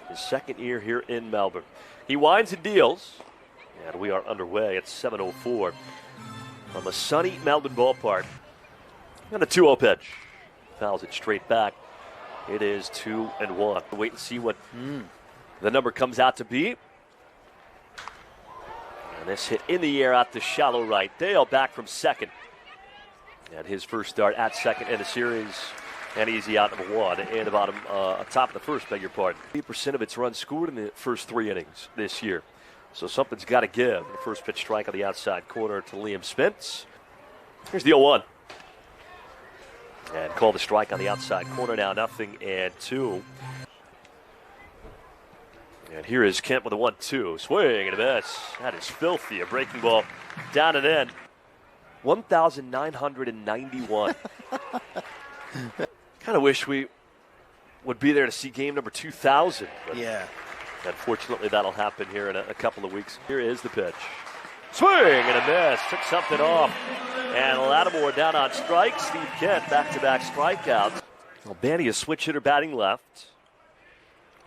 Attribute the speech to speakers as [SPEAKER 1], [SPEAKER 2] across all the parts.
[SPEAKER 1] his second year here in Melbourne. He winds and deals, and we are underway at 7:04 from a sunny Melbourne ballpark. And a 2-0 pitch. Fouls it straight back. It is 2-1. Wait and see what the number comes out to be. And this hit in the air out to shallow right. Dale back from second. And his first start at second in the series. And easy out number one. And the bottom, top of the first, beg your pardon. 8% of its runs scored in the first 3 innings this year. So something's got to give. The first pitch strike on the outside corner to Liam Spence. Here's the 0-1. And call the strike on the outside corner now, 0-2. And here is Kemp with a 1-2. Swing and a miss. That is filthy. A breaking ball down and in. 1,991. Kind of wish we would be there to see game number 2,000.
[SPEAKER 2] Yeah.
[SPEAKER 1] Unfortunately, that'll happen here in a couple of weeks. Here is the pitch. Swing and a miss. Took something off. And Lattimore down on strike. Steve Kent back-to-back strikeouts. Albany, a switch hitter batting left.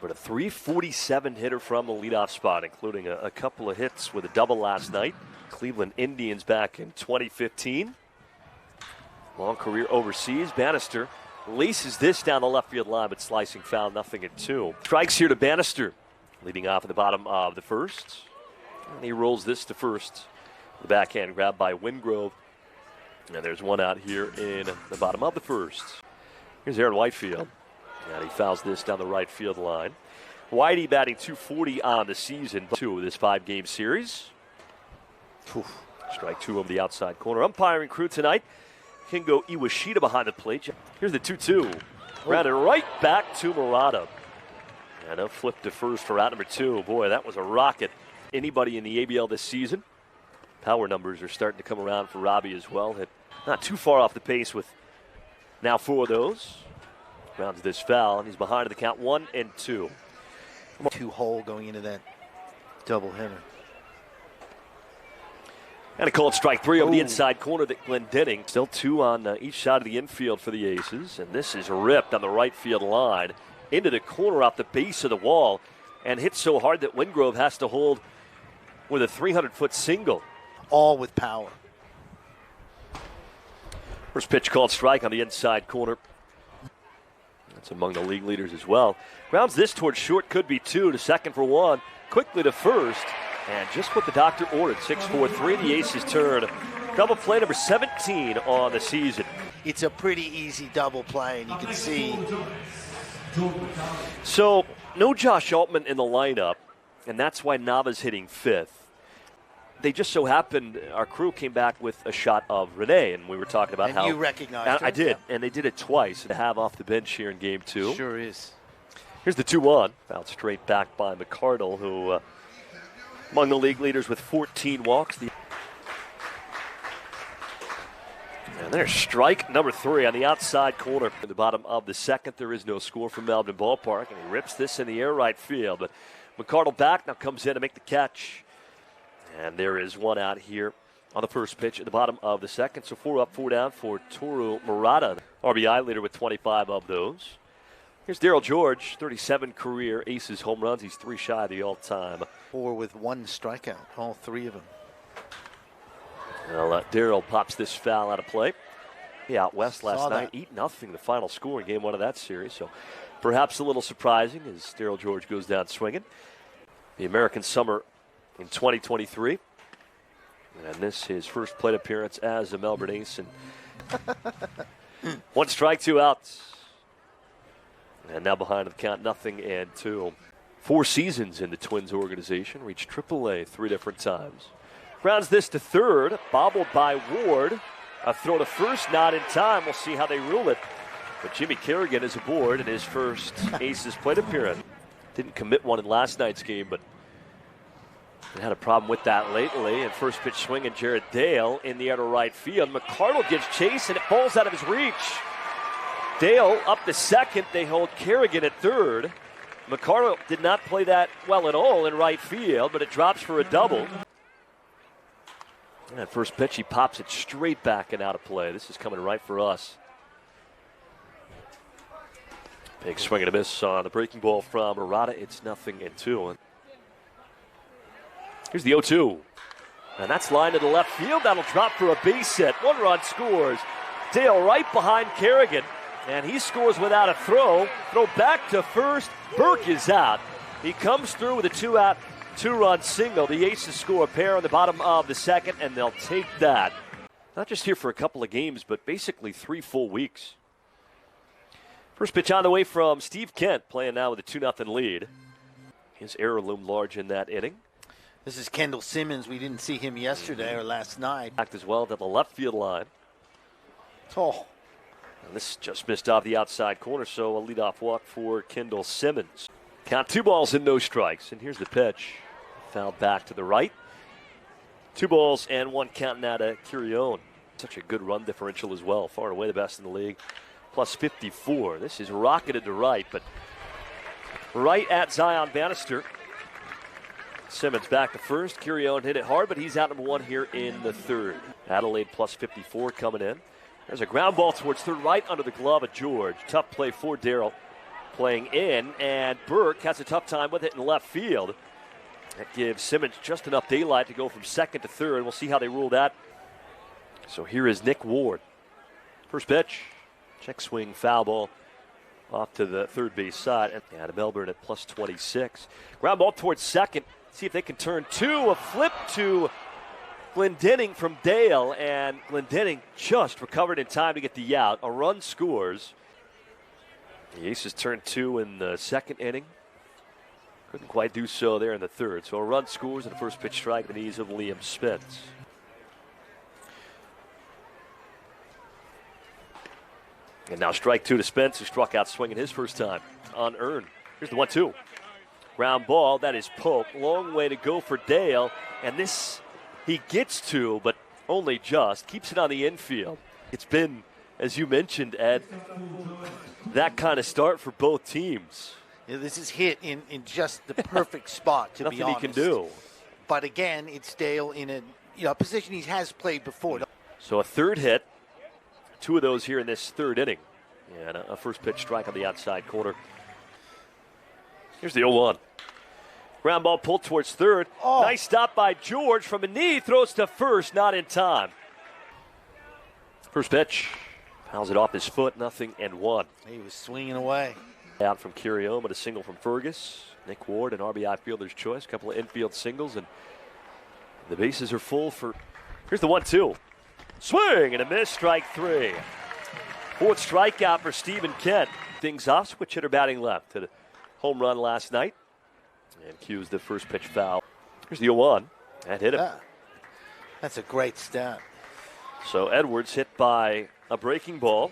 [SPEAKER 1] But a .347 hitter from the leadoff spot, including a couple of hits with a double last night. Cleveland Indians back in 2015. Long career overseas. Bannister laces this down the left field line, but slicing foul, 0-2. Strikes here to Bannister, leading off at the bottom of the first. And he rolls this to first. The backhand grab by Wingrove. And there's one out here in the bottom of the first. Here's Aaron Whitefield. And he fouls this down the right field line. Whitey batting .240 on the season. 2 of this 5-game series. Strike 2 over the outside corner. Umpiring crew tonight. Kingo Iwashita behind the plate. Here's the 2-2. Grounded right back to Murata. And a flip to first for out number 2. Boy, that was a rocket. Anybody in the ABL this season? Power numbers are starting to come around for Robbie as well. Hit not too far off the pace with now 4 of those. Grounds this foul, and he's behind in the count 1-2.
[SPEAKER 2] 2-hole going into that double hitter.
[SPEAKER 1] And a called strike 3 over the inside corner that Glendening. Still 2 on each side of the infield for the Aces. And this is ripped on the right field line into the corner off the base of the wall and hit so hard that Wingrove has to hold with a 300-foot single.
[SPEAKER 2] All with power.
[SPEAKER 1] First pitch called strike on the inside corner. That's among the league leaders as well. Grounds this towards short, could be 2 to second for 1. Quickly to first. And just what the doctor ordered, 6-4-3, the Aces turn. Double play number 17 on the season.
[SPEAKER 2] It's a pretty easy double play, and you can see.
[SPEAKER 1] So, no Josh Altman in the lineup, and that's why Nava's hitting 5th. They just so happened, our crew came back with a shot of Rene, and we were talking about how.
[SPEAKER 2] And you recognized
[SPEAKER 1] I did, and they did it twice to have off the bench here in game 2.
[SPEAKER 2] Sure is.
[SPEAKER 1] Here's the 2-1. Fouled straight back by McCardle, who among the league leaders with 14 walks. And there's strike number 3 on the outside corner. In the bottom of the second, there is no score from Melbourne Ballpark, and he rips this in the air right field. But McCardle back now comes in to make the catch. And there is one out here on the first pitch at the bottom of the second. So 4 up, 4 down for Toru Murata. RBI leader with 25 of those. Here's Darryl George, 37 career Aces home runs. He's 3 shy of the all-time.
[SPEAKER 2] 4 with 1 strikeout, all 3 of them.
[SPEAKER 1] Well, Darryl pops this foul out of play. Yeah, out west last night, 8-0 the final score in game 1 of that series. So perhaps a little surprising as Darryl George goes down swinging. The American Summer in 2023. And this his first plate appearance as a Melbourne Ace. And 1 strike, 2 outs. And now behind the count, 0-2. 4 seasons in the Twins organization. Reached AAA 3 different times. Grounds this to third. Bobbled by Ward. A throw to first, not in time. We'll see how they rule it. But Jimmy Kerrigan is aboard in his first Aces plate appearance. Didn't commit one in last night's game, but had a problem with that lately. And first pitch swinging, Jared Dale in the air to right field. McCardle gives chase, and it falls out of his reach. Dale up to second. They hold Kerrigan at third. McCardle did not play that well at all in right field, but it drops for a double. And that first pitch, he pops it straight back and out of play. This is coming right for us. Big swing and a miss on the breaking ball from Murata. It's 0-2. Here's the 0-2. And that's lined to the left field. That'll drop for a base hit. 1 run scores. Dale right behind Kerrigan. And he scores without a throw. Throw back to first. Burke is out. He comes through with a 2-out, 2-run single. The Aces score a pair on the bottom of the second, and they'll take that. Not just here for a couple of games, but basically 3 full weeks. First pitch on the way from Steve Kent, playing now with a 2-0 lead. His error loomed large in that inning.
[SPEAKER 2] This is Kendall Simmons. We didn't see him yesterday or last night.
[SPEAKER 1] Back as well to the left field line.
[SPEAKER 2] Oh.
[SPEAKER 1] And this just missed off the outside corner, so a leadoff walk for Kendall Simmons. Count 2 balls and no strikes. And here's the pitch. Fouled back to the right. 2 balls and 1 count now to Curione. Such a good run differential as well. Far and away the best in the league. Plus 54. This is rocketed to right, but right at Zion Bannister. Simmons back to first. Curione hit it hard, but he's out number 1 here in the third. Adelaide plus 54 coming in. There's a ground ball towards third right under the glove of George. Tough play for Darrell playing in, and Burke has a tough time with it in left field. That gives Simmons just enough daylight to go from second to third. We'll see how they rule that. So here is Nick Ward. First pitch. Check swing, foul ball off to the third base side. And out of Melbourne at plus 26. Ground ball towards second. See if they can turn 2. A flip to Glendening from Dale, and Glendening just recovered in time to get the out. A run scores. The Aces turned 2 in the second inning. Couldn't quite do so there in the third. So a run scores and a first pitch strike at the knees of Liam Spence. And now strike 2 to Spence, who struck out swinging his first time unearned. Here's the 1-2. Ground ball, that is poked. Long way to go for Dale. And this he gets to, but only just. Keeps it on the infield. It's been, as you mentioned, Ed, that kind of start for both teams.
[SPEAKER 2] Yeah, this is hit in just the perfect spot, to be honest.
[SPEAKER 1] Nothing he can do.
[SPEAKER 2] But again, it's Dale in a position he has played before.
[SPEAKER 1] So a third hit. 2 of those here in this third inning. And a first pitch strike on the outside corner. Here's the 0-1. Ground ball pulled towards third. Oh. Nice stop by George from a knee. Throws to first, not in time. First pitch. Fouls it off his foot, 0-1.
[SPEAKER 2] He was swinging away.
[SPEAKER 1] Out from Curione, but a single from Fergus. Nick Ward, an RBI fielder's choice. A couple of infield singles, and the bases are full for... Here's the 1-2. Swing and a miss, strike 3. 4th strikeout for Stephen Kent. Things off, switch hitter batting left. Hit a home run last night. And cues the first pitch foul. Here's the 0-1. That hit him.
[SPEAKER 2] Yeah. That's a great start.
[SPEAKER 1] So Edwards hit by a breaking ball.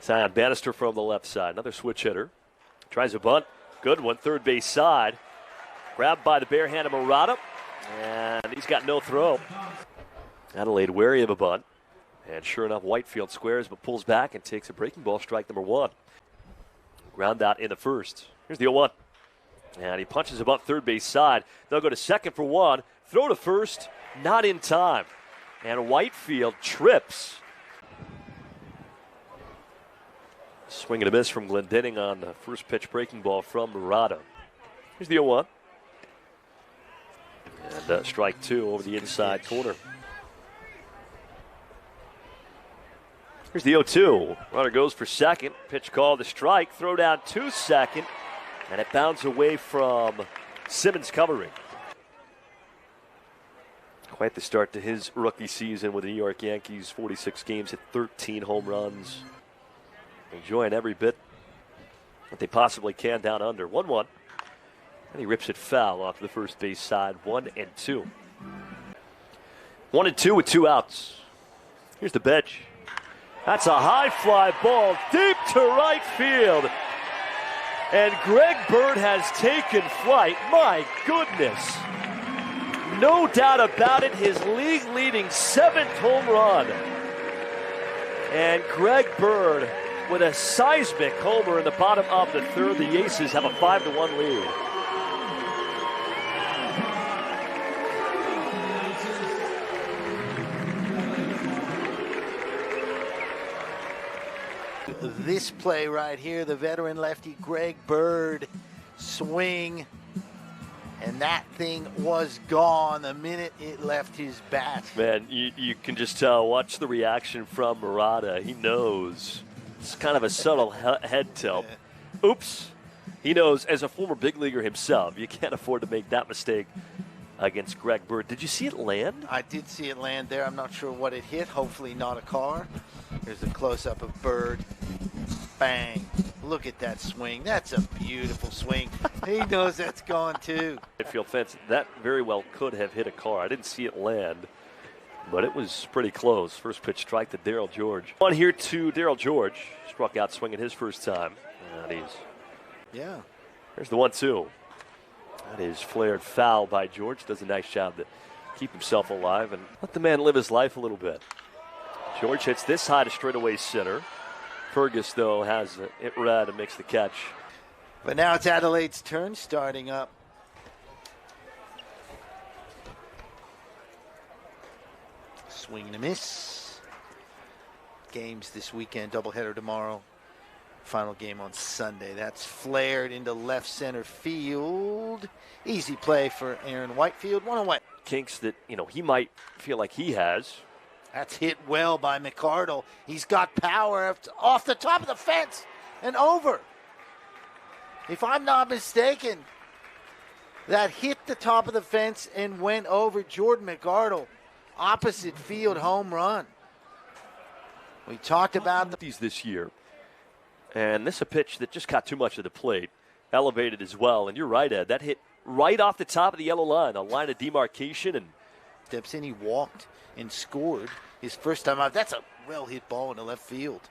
[SPEAKER 1] Zion Bannister from the left side. Another switch hitter. Tries a bunt. Good one, third base side. Grabbed by the bare hand of Murata. And he's got no throw. Adelaide wary of a bunt. And sure enough, Whitefield squares but pulls back and takes a breaking ball, strike number 1. Ground out in the first. Here's the 0-1. And he punches above third base side. They'll go to second for 1. Throw to first, not in time. And Whitefield trips. Swing and a miss from Glendening on the first pitch breaking ball from Murata. Here's the 0-1. And strike 2 over the inside corner. Here's the 0-2. Runner goes for second. Pitch called to strike. Throw down to second. And it bounds away from Simmons covering. Quite the start to his rookie season with the New York Yankees. 46 games, hit 13 home runs. Enjoying every bit that they possibly can down under. 1-1. And he rips it foul off the first base side. 1-2. 1-2 with 2 outs. Here's the pitch. That's a high fly ball deep to right field. And Greg Bird has taken flight. My goodness. No doubt about it, his league-leading 7th home run. And Greg Bird with a seismic homer in the bottom of the third. The Aces have a 5-1 lead.
[SPEAKER 2] this play right here, the veteran lefty Greg Bird swing, and that thing was gone the minute it left his bat.
[SPEAKER 1] Man, you can just tell. Watch the reaction from Murata. He knows. It's kind of a subtle head tilt. Oops. He knows, as a former big leaguer himself, you can't afford to make that mistake against Greg Bird. Did you see it land?
[SPEAKER 2] I did see it land there. I'm not sure what it hit. Hopefully not a car. Here's a close-up of Bird. Bang. Look at that swing. That's a beautiful swing. He knows that's gone too.
[SPEAKER 1] Midfield fence. That very well could have hit a car. I didn't see it land, but it was pretty close. First pitch strike to Darryl George. On here to Darryl George. Struck out swinging his first time. And there's the 1-2. That is flared foul by George. Does a nice job to keep himself alive and let the man live his life a little bit. George hits this high to straightaway center. Fergus, though, has it red and makes the catch.
[SPEAKER 2] But now it's Adelaide's turn, starting up. Swing and a miss. Games this weekend, doubleheader tomorrow. Final game on Sunday. That's flared into left center field. Easy play for Aaron Whitefield. One away.
[SPEAKER 1] Kinks that, he might feel like he has.
[SPEAKER 2] That's hit well by McArdle. He's got power off the top of the fence and over. If I'm not mistaken, that hit the top of the fence and went over Jordan McArdle. Opposite field home run. We talked about
[SPEAKER 1] these this year. And this is a pitch that just got too much of the plate. Elevated as well. And you're right, Ed. That hit right off the top of the yellow line, a line of demarcation. And
[SPEAKER 2] steps in, he walked and scored his first time out. That's a well-hit ball into left field.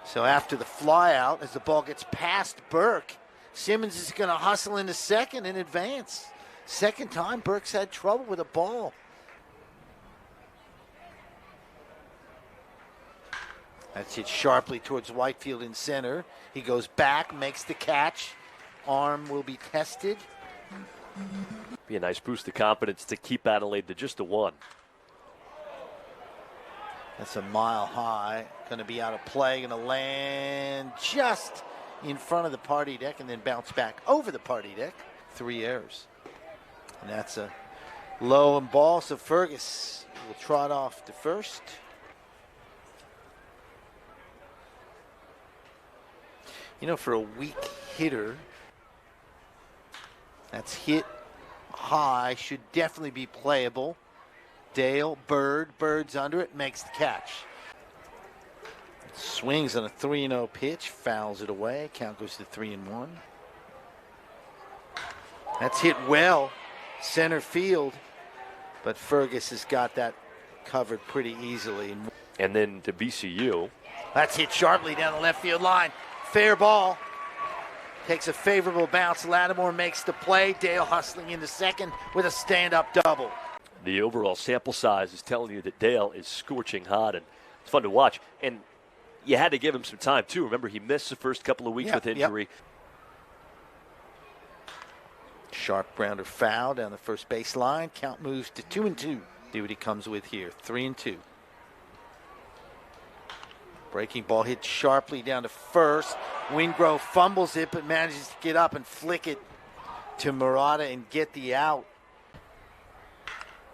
[SPEAKER 2] So after the flyout, as the ball gets past Burke, Simmons is going to hustle into second and advance. Second time Burke's had trouble with a ball. That's hit sharply towards Whitefield in center. He goes back, makes the catch. Arm will be tested.
[SPEAKER 1] Be a nice boost of confidence to keep Adelaide to just a 1.
[SPEAKER 2] That's a mile high. Going to be out of play. Going to land just in front of the party deck and then bounce back over the party deck. 3 errors. And that's a low and ball. So Fergus will trot off to first. For a weak hitter, that's hit high, should definitely be playable. Dale, Bird's under it, makes the catch. Swings on a 3-0 pitch, fouls it away. Count goes to 3-1. That's hit well, center field, but Fergus has got that covered pretty easily.
[SPEAKER 1] And then to BCU.
[SPEAKER 2] That's hit sharply down the left field line. Fair ball. Takes a favorable bounce. Lattimore makes the play. Dale hustling into second with a stand-up double.
[SPEAKER 1] The overall sample size is telling you that Dale is scorching hot, and it's fun to watch. And you had to give him some time, too. Remember, he missed the first couple of weeks with injury.
[SPEAKER 2] Sharp grounder foul down the first baseline. Count moves to 2-2. See what he comes with here. 3-2. Breaking ball hit sharply down to first. Wingrove fumbles it, but manages to get up and flick it to Murata and get the out.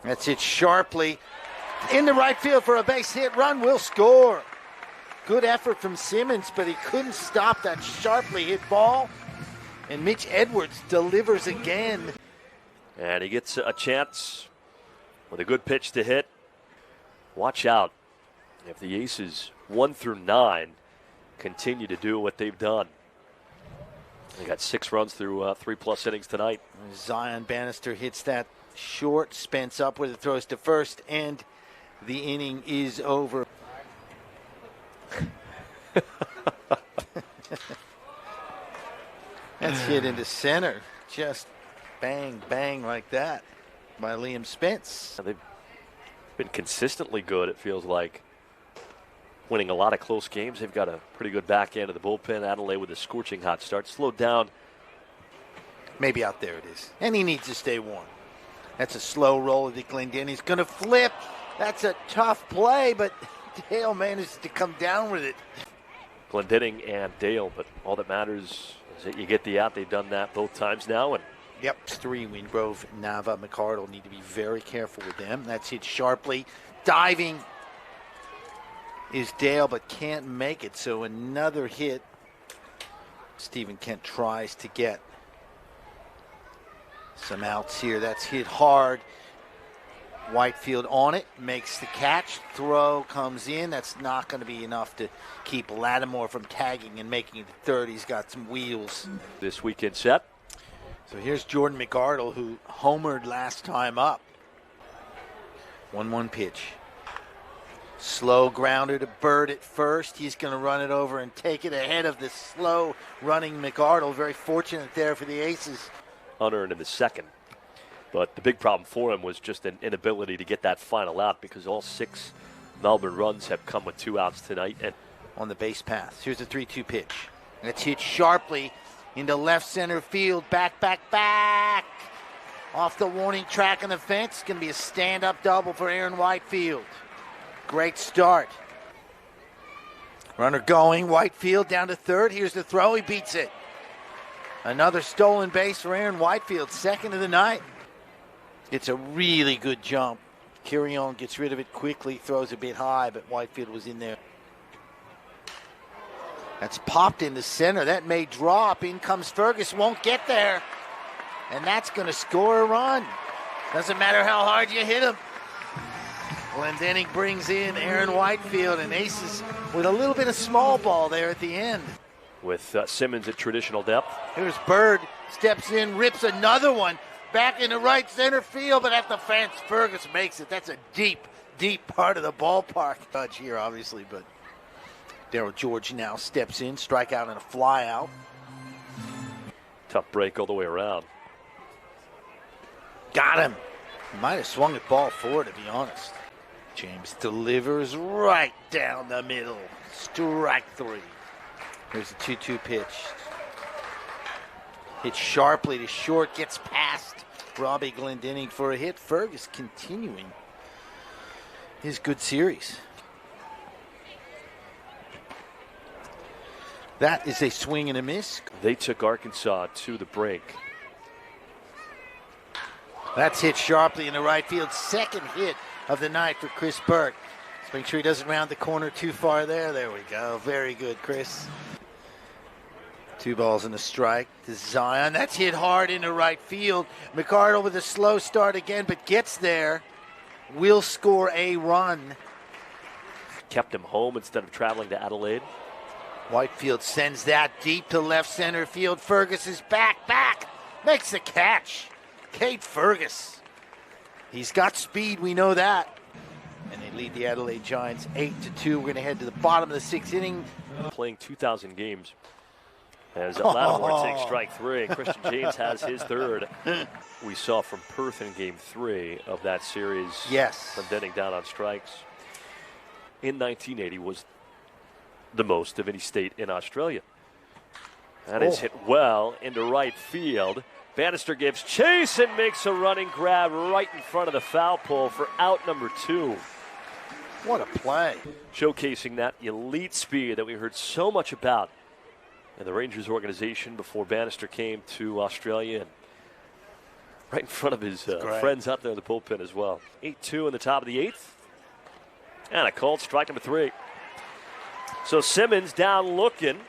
[SPEAKER 2] That's it sharply in the right field for a base hit. Run will score. Good effort from Simmons, but he couldn't stop that sharply hit ball. And Mitch Edwards delivers again.
[SPEAKER 1] And he gets a chance with a good pitch to hit. Watch out if the Aces 1 through 9 continue to do what they've done. They got 6 runs through 3+ innings tonight.
[SPEAKER 2] Zion Bannister hits that short. Spence up with it, throws to first, and the inning is over. That's hit into center. Just bang, bang like that by Liam Spence.
[SPEAKER 1] They've been consistently good, it feels like. Winning a lot of close games. They've got a pretty good back end of the bullpen. Adelaide with a scorching hot start. Slowed down.
[SPEAKER 2] Maybe out there it is. And he needs to stay warm. That's a slow roll to Glendon. He's going to flip. That's a tough play, but Dale manages to come down with it.
[SPEAKER 1] Glendinning and Dale, but all that matters is that you get the out. They've done that both times now. And
[SPEAKER 2] Yep, 3, Wingrove, Nava, McArdle need to be very careful with them. That's hit sharply. Diving is Dale, but can't make it. So another hit. Stephen Kent tries to get some outs here. That's hit hard. Whitefield on it, makes the catch. Throw comes in. That's not going to be enough to keep Lattimore from tagging and making it to third. He's got some wheels.
[SPEAKER 1] this weekend set.
[SPEAKER 2] So here's Jordan McArdle, who homered last time up. 1-1 pitch. Slow grounder to Bird at first. He's going to run it over and take it ahead of the slow running McArdle. Very fortunate there for the Aces.
[SPEAKER 1] Unearned in the second. But the big problem for him was just an inability to get that final out because all 6 Melbourne runs have come with 2 outs tonight. And
[SPEAKER 2] on the base path. Here's the 3-2 pitch. It's hit sharply into left center field. Back. Off the warning track on the fence. Going to be a stand-up double for Aaron Whitefield. Great start. Runner going. Whitefield down to third. Here's the throw. He beats it. Another stolen base for Aaron Whitefield. Second of the night. It's a really good jump. Kirion gets rid of it quickly. Throws a bit high, but Whitefield was in there. That's popped into center. That may drop. In comes Fergus. Won't get there. And that's going to score a run. Doesn't matter how hard you hit him. Glendinning brings in Aaron Whitefield, and Aces with a little bit of small ball there at the end.
[SPEAKER 1] with Simmons at traditional depth.
[SPEAKER 2] Here's Bird. Steps in, rips another one. Back into right center field, but at the fence, Fergus makes it. That's a deep, deep part of the ballpark. Touch here, obviously, but Darryl George now steps in, strikeout and a fly out.
[SPEAKER 1] Tough break all the way around.
[SPEAKER 2] Got him. Might have swung the ball forward, to be honest. James delivers right down the middle. Strike three. Here's the 2-2 pitch. Hit sharply to short, gets past Robbie Glendinning for a hit. Fergus continuing his good series. That is a swing and a miss.
[SPEAKER 1] They took Arkansas to the brink.
[SPEAKER 2] That's hit sharply in the right field. Second hit of the night for Chris Burke. Let's make sure he doesn't round the corner too far there. There we go. Very good, Chris. 2 balls and a strike to Zion. That's hit hard into right field. McArdle with a slow start again, but gets there. Will score a run.
[SPEAKER 1] Kept him home instead of traveling to Adelaide.
[SPEAKER 2] Whitefield sends that deep to left center field. Fergus is back. Makes the catch. Cade Fergus. He's got speed, we know that. And they lead the Adelaide Giants 8-2. We're going to head to the bottom of the 6th inning.
[SPEAKER 1] Playing 2,000 games. As Lattimore takes strike three, and Christian James has his third. We saw from Perth in game 3 of that series.
[SPEAKER 2] Yes.
[SPEAKER 1] From Denning down on strikes. In 1980 was the most of any state in Australia. That is hit well into right field. Bannister gives chase and makes a running grab right in front of the foul pole for out number 2.
[SPEAKER 2] What a play.
[SPEAKER 1] Showcasing that elite speed that we heard so much about in the Rangers organization before Bannister came to Australia, and right in front of his friends out there in the bullpen as well. 8-2 in the top of the 8th. And a called strike number 3. So Simmons down looking.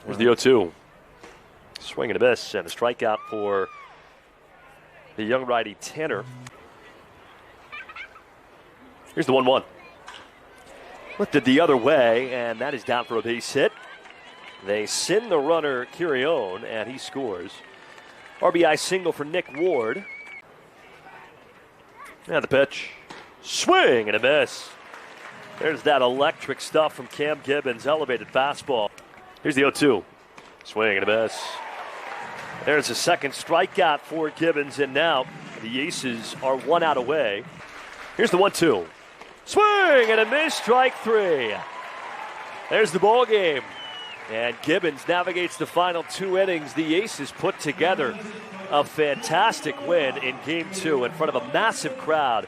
[SPEAKER 1] Here's the 0-2. Swing and a miss, and a strikeout for the young righty Tanner. Here's the 1-1. Lifted the other way, and that is down for a base hit. They send the runner Kirion, and he scores. RBI single for Nick Ward. And the pitch. Swing and a miss. There's that electric stuff from Cam Gibbons, elevated fastball. Here's the 0-2. Swing and a miss. There's a second strikeout for Gibbons, and now the Aces are 1 out away. Here's the 1-2. Swing and a miss, strike 3. There's the ball game. And Gibbons navigates the final 2 innings. The Aces put together a fantastic win in Game 2 in front of a massive crowd.